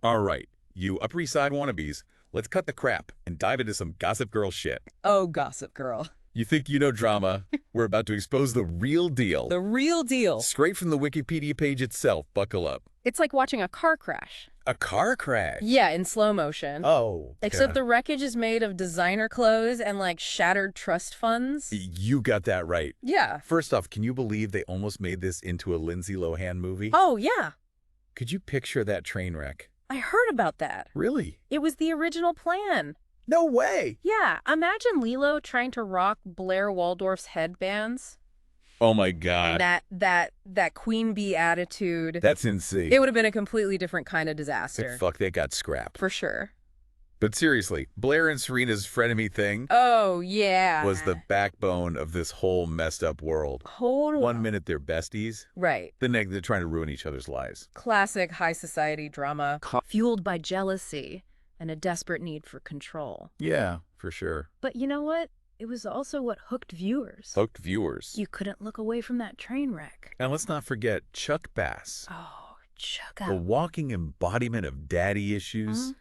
All right, you Upper East Side wannabes, let's cut the crap and dive into some Gossip Girl shit. Oh, Gossip Girl. You think you know drama? We're about to expose the real deal. The real deal. Straight from the Wikipedia page itself, buckle up. It's like watching a car crash. A car crash? Yeah, in slow motion. Oh. Except the wreckage is made of designer clothes and, like, shattered trust funds. You got that right. Yeah. First off, can you believe they almost made this into a Lindsay Lohan movie? Oh, yeah. Could you picture that train wreck? I heard about that. Really? It was the original plan. No way! Yeah, imagine Lilo trying to rock Blair Waldorf's headbands. Oh my god. That queen bee attitude. That's insane. It would have been a completely different kind of disaster. Fuck, they got scrapped. For sure. But seriously, Blair and Serena's frenemy thing Oh, yeah. was the backbone of this whole messed up world. Hold on. 1 minute they're besties, Right. the next they're trying to ruin each other's lives. Classic high society drama, fueled by jealousy and a desperate need for control. Yeah, for sure. But you know what? It was also what hooked viewers. Hooked viewers. You couldn't look away from that train wreck. And let's not forget Chuck Bass, Oh, Chuck the out. walking embodiment of daddy issues. Mhm.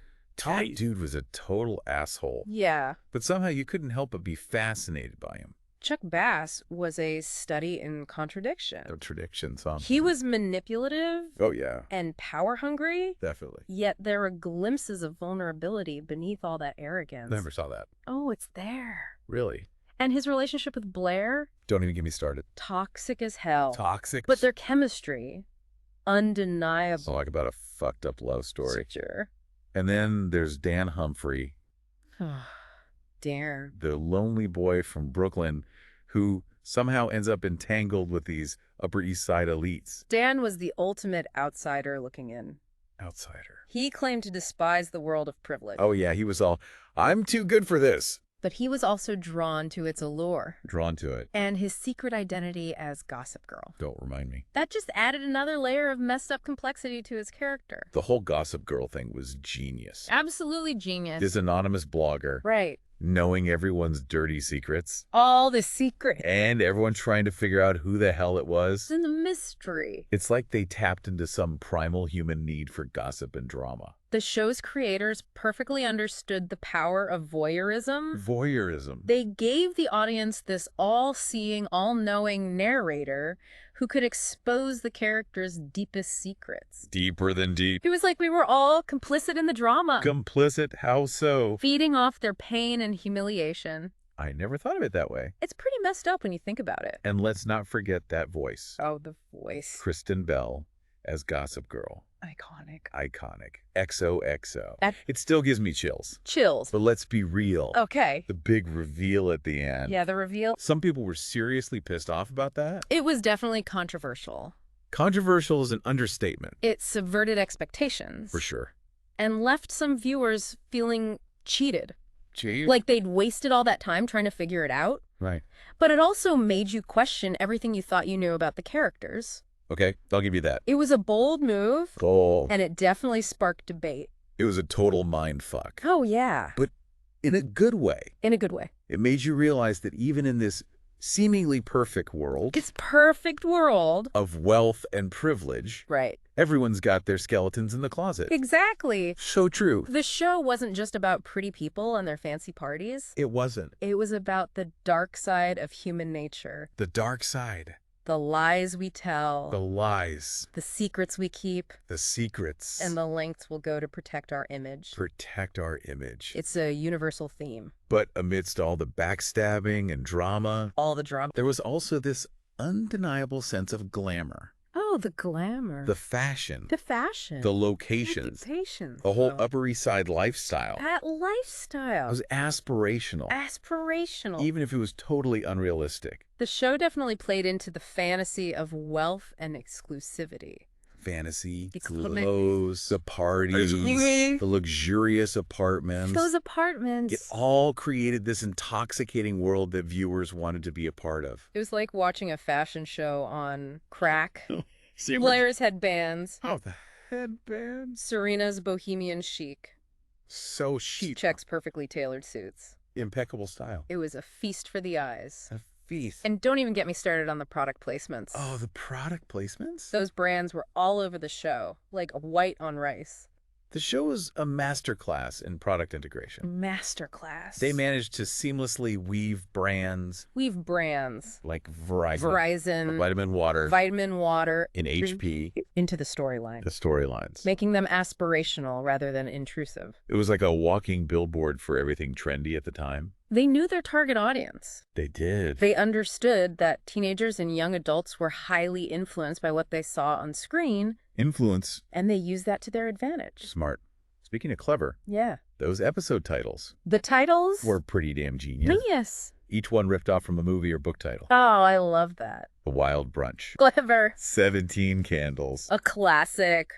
That dude was a total asshole. Yeah. But somehow you couldn't help but be fascinated by him. Chuck Bass was a study in contradiction. No traditions, huh? He was manipulative Oh, yeah. and power-hungry, Definitely. yet there were glimpses of vulnerability beneath all that arrogance. Never saw that. Oh, it's there. Really? And his relationship with Blair, Don't even get me started. toxic as hell. Toxic? But their chemistry, undeniable. So like about a fucked up love story. Sure. And then there's Dan Humphrey, Dare. the lonely boy from Brooklyn who somehow ends up entangled with these Upper East Side elites. Dan was the ultimate outsider looking in. Outsider. He claimed to despise the world of privilege. Oh yeah, he was all, I'm too good for this. But he was also drawn to its allure. Drawn to it. And his secret identity as Gossip Girl. Don't remind me. That just added another layer of messed up complexity to his character. The whole Gossip Girl thing was genius. Absolutely genius. This anonymous blogger, Right. knowing everyone's dirty secrets, All the secret. and everyone trying to figure out who the hell it was. It's in the mystery. It's like they tapped into some primal human need for gossip and drama. The show's creators perfectly understood the power of voyeurism. Voyeurism. They gave the audience this all-seeing, all-knowing narrator who could expose the character's deepest secrets. Deeper than deep. It was like we were all complicit in the drama, Complicit? How so? feeding off their pain and humiliation. I never thought of it that way. It's pretty messed up when you think about it. And let's not forget that voice. Oh, the voice. Kristen Bell as Gossip Girl. Iconic. Iconic. XOXO. That- It still gives me chills. Chills. But let's be real. Okay. The big reveal at the end. Yeah, the reveal. Some people were seriously pissed off about that. It was definitely controversial. Controversial is an understatement. It subverted expectations. For sure. And left some viewers feeling cheated. Gee. Like they'd wasted all that time trying to figure it out. Right. But it also made you question everything you thought you knew about the characters. Okay, I'll give you that. It was a bold move, Oh. and it definitely sparked debate. It was a total mind fuck. Oh, yeah. But in a good way. In a good way. It made you realize that even in this seemingly perfect world It's perfect world. of wealth and privilege, Right. everyone's got their skeletons in the closet. Exactly. So true. The show wasn't just about pretty people and their fancy parties. It wasn't. It was about the dark side of human nature. The dark side. The lies we tell. The lies. The secrets we keep. The secrets. And the lengths we'll go to protect our image. Protect our image. It's a universal theme. But amidst all the backstabbing and drama, All the drama. there was also this undeniable sense of glamour. Oh, the glamour. The fashion. The fashion. The locations. Patience. The whole Upper East Side lifestyle. That lifestyle. It was aspirational. Aspirational. Even if it was totally unrealistic. The show definitely played into the fantasy of wealth and exclusivity. Fantasy, Exclusive. clothes, the parties, the luxurious apartments. Those apartments. It all created this intoxicating world that viewers wanted to be a part of. It was like watching a fashion show on crack. See, Blair's headbands. oh, the headbands. Serena's bohemian chic. So chic. Checks perfectly tailored suits. Impeccable style. It was a feast for the eyes. A feast. And don't even get me started on the product placements. Oh, the product placements? Those brands were all over the show, like white on rice. The show was a masterclass in product integration. Masterclass. They managed to seamlessly weave brands We've brands. like Verizon, Verizon, Vitamin Water, in HP, into the storyline, the storylines. making them aspirational rather than intrusive. It was like a walking billboard for everything trendy at the time. They knew their target audience. They did. They understood that teenagers and young adults were highly influenced by what they saw on screen, Influence. and they used that to their advantage. Smart. Speaking of clever, Yeah. those episode titles The titles were pretty damn genius. Yes. Each one ripped off from a movie or book title. Oh, I love that. The Wild Brunch. Clever. 17 Candles. A classic.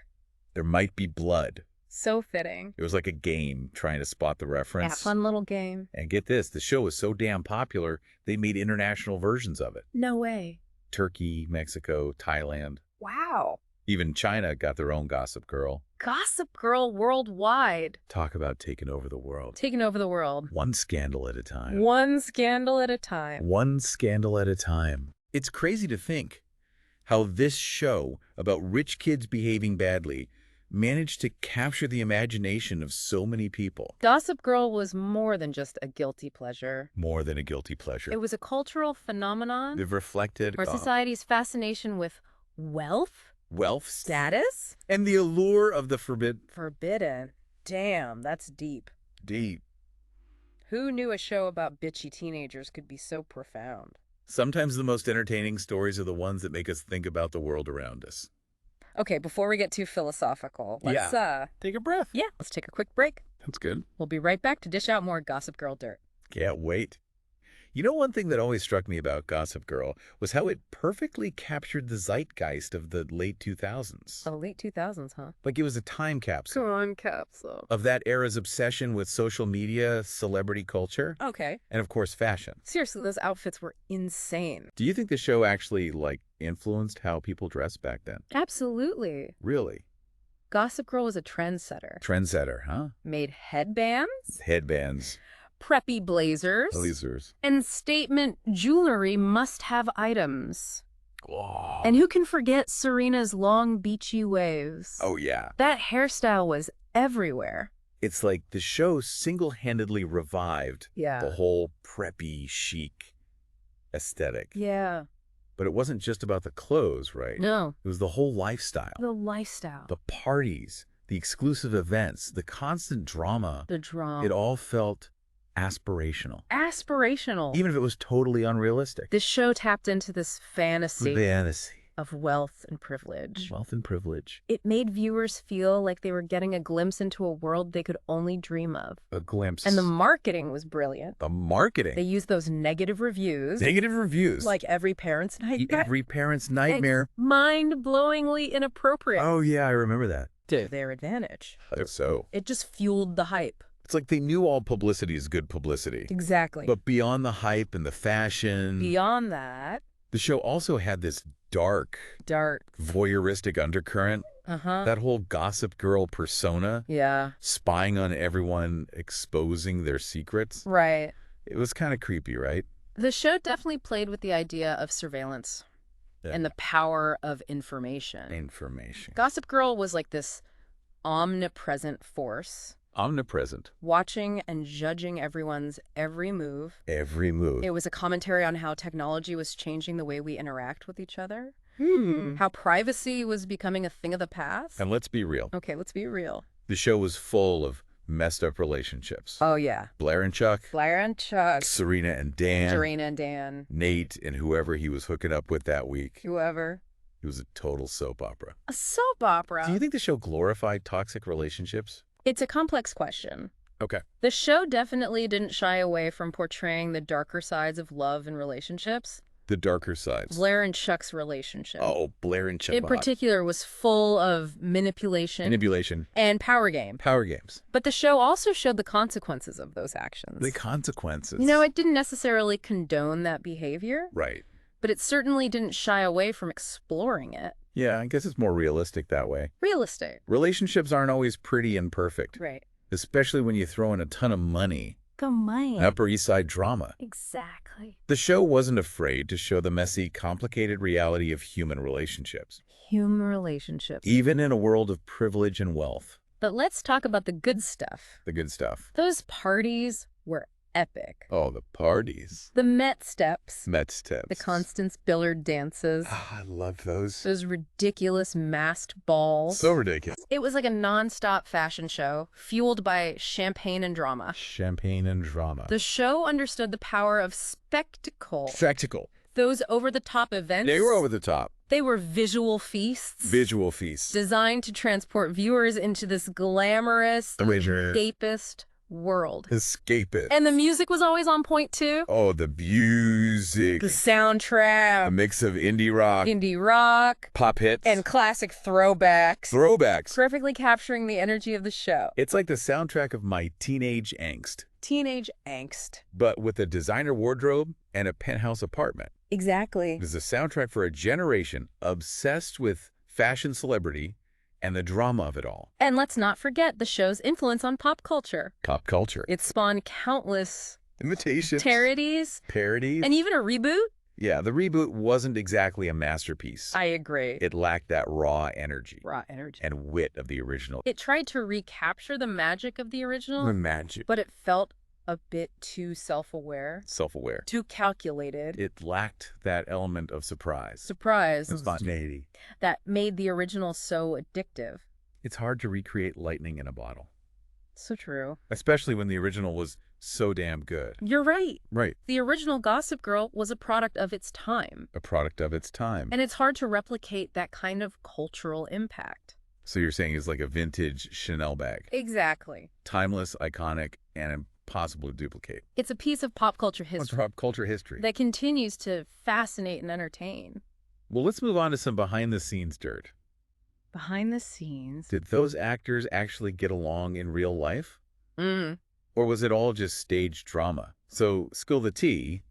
There Might Be Blood. So fitting. It was like a game trying to spot the Yeah, reference. fun little game. And get this, the show was so damn popular, they made international versions of it. No way. Turkey, Mexico, Thailand. Wow. Even China got their own Gossip Girl. Gossip Girl worldwide. Talk about taking over the world. Taking over the world. One scandal at a time. One scandal at a time. One scandal at a time. It's crazy to think how this show about rich kids behaving badly managed to capture the imagination of so many people. Gossip Girl was more than just a guilty pleasure. More than a guilty pleasure. It was a cultural phenomenon. They've reflected Our society's fascination with wealth, wealth, status, and the allure of the forbidden. Damn, that's deep. deep. Who knew a show about bitchy teenagers could be so profound? Sometimes the most entertaining stories are the ones that make us think about the world around us. Okay, before we get too philosophical, let's Take a breath. let's take a quick break. That's good. We'll be right back to dish out more Gossip Girl dirt. Can't wait. You know, one thing that always struck me about Gossip Girl was how it perfectly captured the zeitgeist of the late 2000s. The late 2000s, huh? Like it was a time capsule Time capsule. of that era's obsession with social media, celebrity culture, Okay. and of course fashion. Seriously, those outfits were insane. Do you think the show actually, influenced how people dressed back then? Absolutely. Really? Gossip Girl was a trendsetter. Trendsetter, huh? Made headbands, Headbands, preppy blazers, lasers. and statement jewelry must-have items. Oh. And who can forget Serena's long, beachy waves? Oh, yeah. That hairstyle was everywhere. It's like the show single-handedly revived Yeah. the whole preppy, chic aesthetic. Yeah. But it wasn't just about the clothes, right? No. It was the whole lifestyle. The lifestyle. The parties, the exclusive events, the constant drama. The drama. It all felt aspirational. Aspirational. Even if it was totally unrealistic. This show tapped into this fantasy Fantasy. of wealth and privilege. Wealth and privilege. It made viewers feel like they were getting a glimpse into a world they could only dream of. A glimpse. And the marketing was brilliant. The marketing. They used those negative reviews. Negative reviews. Like every parent's nightmare. Every parent's nightmare. Mind-blowingly inappropriate. Oh, yeah, I remember that. To their advantage. So It just fueled the hype. it's like they knew all publicity is good publicity. Exactly. But beyond the hype and the fashion, Beyond that, the show also had this dark, voyeuristic undercurrent. Uh-huh. That whole Gossip Girl persona, Yeah. spying on everyone, exposing their secrets. Right. It was kind of creepy, right? The show definitely played with the idea of surveillance and the power of information. Information. Gossip Girl was like this omnipresent force, Omnipresent. watching and judging everyone's every move. Every move. It was a commentary on how technology was changing the way we interact with each other, how privacy was becoming a thing of the past. And let's be real. Okay, let's be real. The show was full of messed up relationships. Oh, yeah. Blair and Chuck. Blair and Chuck. Serena and Dan. Serena and Dan. Nate and whoever he was hooking up with that week. Whoever. It was a total soap opera. A soap opera. Do you think the show glorified toxic relationships? It's a complex question. Okay. The show definitely didn't shy away from portraying the darker sides of love and relationships. The darker sides. Blair and Chuck's relationship. Oh, Blair and Chuck. In particular was full of manipulation. Manipulation. And power game. Power games. But the show also showed the consequences of those actions. The consequences. You know, it didn't necessarily condone that behavior. Right. But it certainly didn't shy away from exploring it. Yeah, I guess it's more realistic that way. Realistic. Relationships aren't always pretty and perfect. Right. Especially when you throw in a ton of money. Come Upper East Side drama. Exactly. The show wasn't afraid to show the messy, complicated reality of human relationships. Human relationships. Even in a world of privilege and wealth. But let's talk about the good stuff. The good stuff. Those parties were epic. Oh, the parties. The Met steps. Met steps. The Constance Billard dances. Ah, I loved those. Those ridiculous masked balls. So ridiculous. It was like a non-stop fashion show, fueled by champagne and drama. Champagne and drama. The show understood the power of spectacle. Spectacle. Those over-the-top events. They were over the top. They were feasts. Visual feasts. Designed to transport viewers into this glamorous, escapist world. Escapist. And the music was always on point, too. Oh, the music. The soundtrack. A mix of indie rock, pop hits, and classic throwbacks. Perfectly capturing the energy of the show. It's like the soundtrack of my teenage angst. But with a designer wardrobe and a penthouse apartment. Exactly. It is a soundtrack for a generation obsessed with fashion celebrity and the drama of it all. And let's not forget the show's influence on pop culture. Pop culture. It spawned countless imitations, parodies, and even a reboot. Yeah, the reboot wasn't exactly a masterpiece. I agree. It lacked that raw energy. And wit of the original. It tried to recapture the magic of the original. The magic. But it felt a bit too self-aware. Too calculated. It lacked that element of surprise. And spontaneity. That made the original so addictive. It's hard to recreate lightning in a bottle. So true. Especially when the original was so damn good. You're right. Right. The original Gossip Girl was a product of its time. And it's hard to replicate that kind of cultural impact. So you're saying it's like a vintage Chanel bag. Exactly. Timeless, iconic, and impossible to duplicate. It's a piece of pop culture history. Pop culture history. That continues to fascinate and entertain. Well, let's move on to some behind-the-scenes dirt. Behind the scenes. Did those actors actually get along in real life? Or was it all just stage drama? So, spill the tea.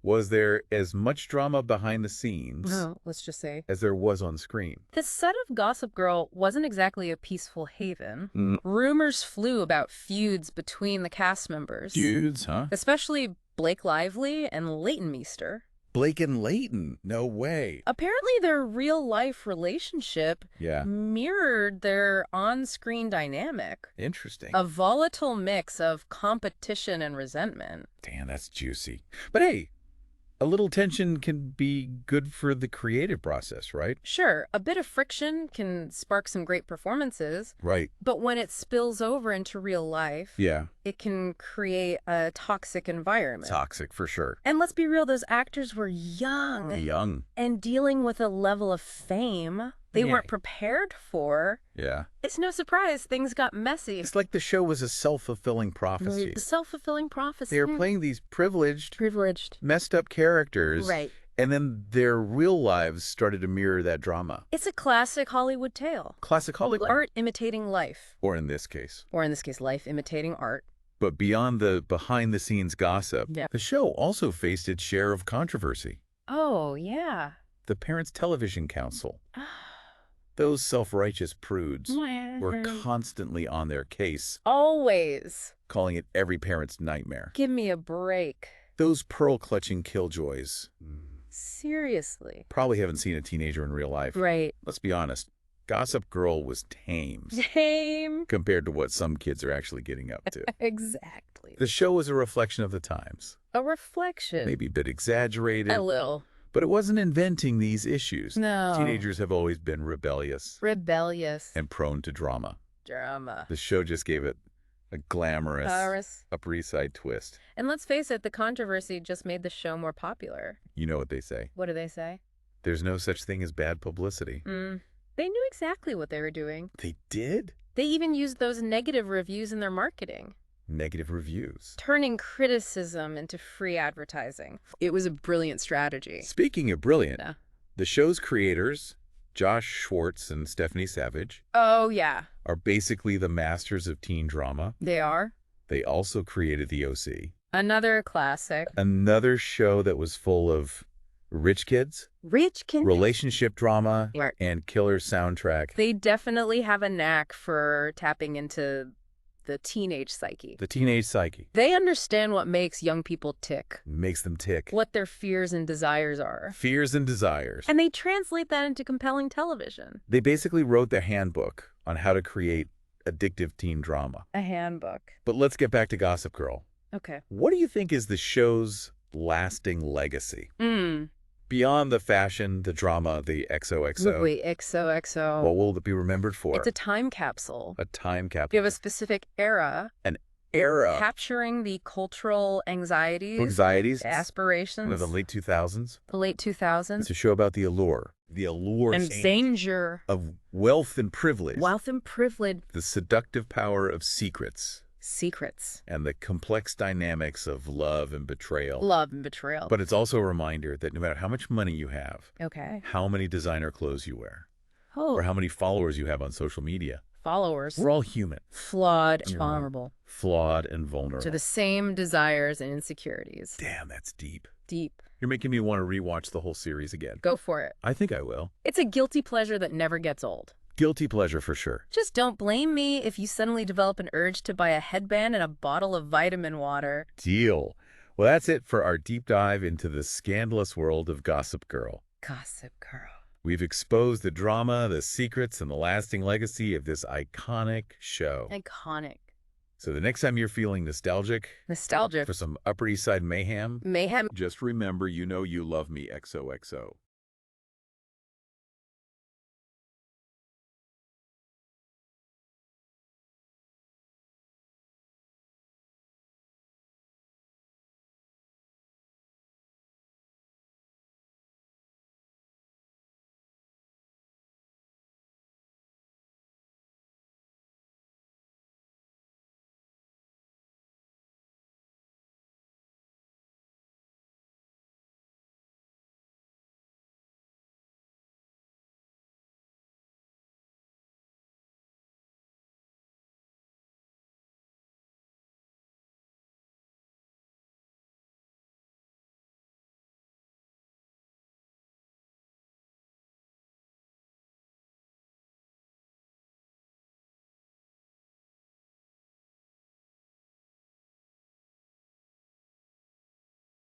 Was there as much drama behind the scenes, let's just say, as there was on screen? The set of Gossip Girl wasn't exactly a peaceful haven. Rumors flew about feuds between the cast members. Feuds, huh? Especially Blake Lively and Leighton Meester. Blake and Leighton? No way. Apparently their real-life relationship mirrored their on-screen dynamic. Interesting. A volatile mix of competition and resentment. Damn, that's juicy. But hey, a little tension can be good for the creative process, right? Sure, a bit of friction can spark some great performances. Right. But when it spills over into real life, it can create a toxic environment. Toxic, for sure. And let's be real, those actors were young. And dealing with a level of fame they weren't prepared for. It's no surprise things got messy. It's like the show was a self-fulfilling prophecy. The self-fulfilling prophecy. They were playing these privileged, messed up characters. Right. And then their real lives started to mirror that drama. It's a classic Hollywood tale. Art imitating life. Or in this case, life imitating art. But beyond the behind-the-scenes gossip, the show also faced its share of controversy. Oh, yeah. The Parents Television Council. Those self-righteous prudes were constantly on their case. Always. Calling it every parent's nightmare. Give me a break. Those pearl-clutching killjoys. Seriously. Probably haven't seen a teenager in real life. Right. Let's be honest. Gossip Girl was tame. Compared to what some kids are actually getting up to. Exactly. The show was a reflection of the times. A reflection. Maybe a bit exaggerated. A little. But it wasn't inventing these issues. No. Teenagers have always been rebellious. And prone to drama. The show just gave it a glamorous Upper East Side twist. And let's face it, the controversy just made the show more popular. You know what they say. What do they say? There's no such thing as bad publicity. They knew exactly what they were doing. They did? They even used those negative reviews in their marketing. Negative reviews. Turning criticism into free advertising. It was a brilliant strategy. Speaking of brilliant, the show's creators, Josh Schwartz and Stephanie Savage, oh, yeah, are basically the masters of teen drama. They are. They also created The OC. Another classic. Another show that was full of rich kids, relationship drama, and killer soundtrack. They definitely have a knack for tapping into the teenage psyche. They understand what makes young people tick. Makes them tick. What their fears and desires are. And they translate that into compelling television. They basically wrote the handbook on how to create addictive teen drama. A handbook. But let's get back to Gossip Girl. Okay. What do you think is the show's lasting legacy? Beyond the fashion, the drama, the XOXO. Wait, XOXO. What will it be remembered for? It's a time capsule. A time capsule. You have a specific era. An era. Capturing the cultural anxieties. Aspirations. Of the late 2000s. The late 2000s. It's a show about the allure. The allure and danger. Of wealth and privilege. Wealth and privilege. The seductive power of secrets. And the complex dynamics of love and betrayal. But it's also a reminder that no matter how much money you have, okay, how many designer clothes you wear, or how many followers you have on social media, we're all human. Flawed and vulnerable. To the same desires and insecurities. Damn, that's deep. You're making me want to rewatch the whole series again. Go for it. I think I will. It's a guilty pleasure that never gets old. Guilty pleasure for sure. Just don't blame me if you suddenly develop an urge to buy a headband and a bottle of vitamin water. Deal. Well, that's it for our deep dive into the scandalous world of Gossip Girl. We've exposed the drama, the secrets, and the lasting legacy of this iconic show. So the next time you're feeling nostalgic for some Upper East Side mayhem, just remember you know you love me, XOXO.